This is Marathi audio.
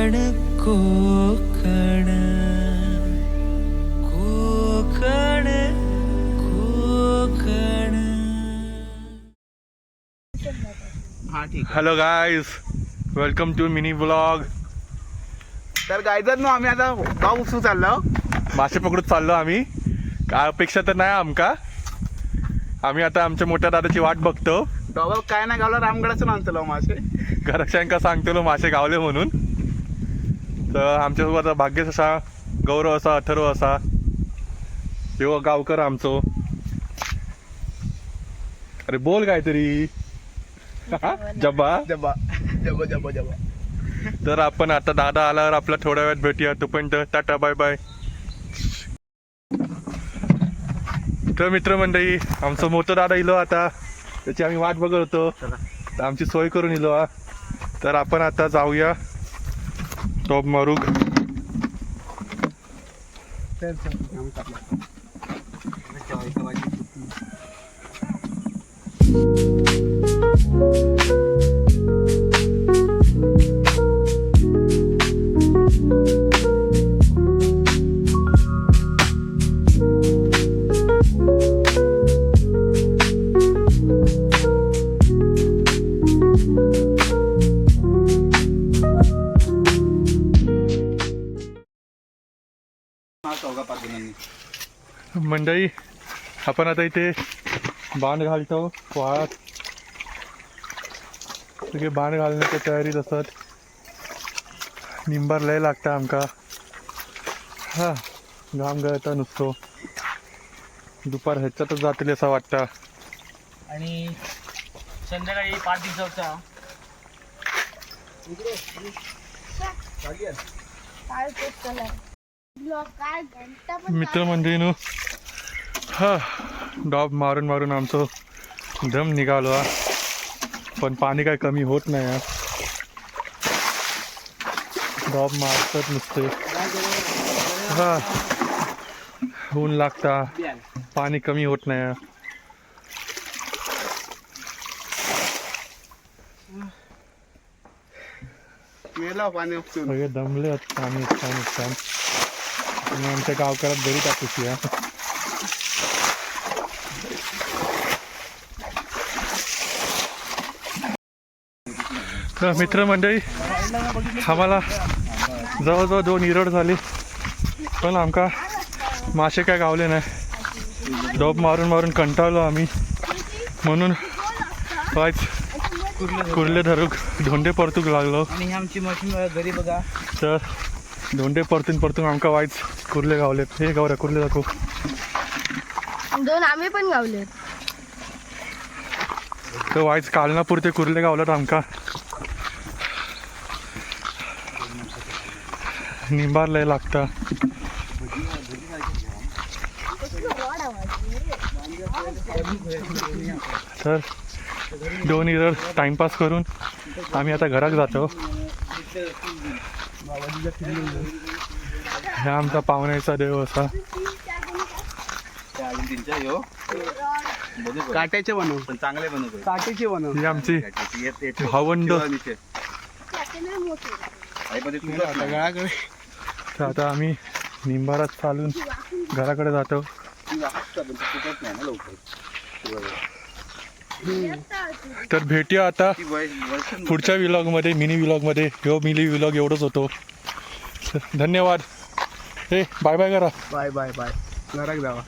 Konkan Konkan Konkan Konkan. Hello guys, welcome to mini blog. तर गायजर आम्ही आता गाव उसू चाललो, मासे पकडून चाललो आम्ही. काय अपेक्षा तर नाही आमका. आम्ही आता आमच्या मोठ्या दादाची वाट बघतो. डॉबल काय नाही गावला रामगडाचं आणतो मासे. घरच्यांका सांगतो मासे गावले म्हणून. तर आमच्यासोबत भाग्येश असा, गौरव असा, अथर्व असा, तेव्हा गावकर आमचो. अरे बोल काहीतरी. जब्बा. जबा जबा जबा जबा. तर आपण आता दादा आल्यावर आपला थोड्या वेळात भेटूया. तोपर्यंत टाटा बाय बाय. तर मित्रमंडळी, आमचं मोठं दादा इलो आता, त्याची आम्ही वाट बघत होतो. तर आमची सोय करून इलो. तर आपण आता जाऊया टॉप मारूक. मंडळी, आपण आता इथे बांध घालतो वाळात. सगळे बांध घालण्याच्या तयारीत असत. निंबार लय लागता आमका. हा, घाम गळता नुसतो. दुपार ह्याच्यातच जातील असं वाटतं. आणि संध्याकाळी 5 दिवसाचा मित्रमंडळीनो, हा डॉब मारून मारून आमचं दम निघालो. पण पाणी काय कमी होत नाही. डॉब मारतात नुसते. हा, ऊन लागता, पाणी कमी होत नाही. पाणी उपसून सगळे दमले आहेत. पाणी छान छान. आमच्या गावकरात घरी टाकूशी. तर मित्रमंडळी, आम्हाला जवळजवळ 2 इरड झाली, पण आमका मासे काय गावले नाही. डॉब मारून मारून कंटाळलो आम्ही. म्हणून वाईच कुर्ले धरूक धोंडे परतूक लागलो. आणि आमची मशीन घरी बघा. तर धोंडे परतून आमका वाईच कुर्ले गावलेत. हे गावऱ्या कुर्ले दाखव. 2 आम्ही पण गावले. तर वाईच कालनापुरते कुर्ले गावलात आमका. निंबार लय लागता. तर 2 इरड टाइमपास करून आम्ही आता घरात जातो. ह्या आमचा पाहुण्याचा देव असा. काट्याचे बनव, पण चांगले बनवतो. काट्याचे बनव. ही आमची भावंड. तर आता आम्ही निंबारात चालून घराकडे जातो. तर भेटूया आता पुढच्या व्लॉगमध्ये, मिनी व्लॉगमध्ये. मिनी व्लॉग एवढंच होतो. धन्यवाद. हे बाय बाय करा. Bye bye bye. घराक जावा.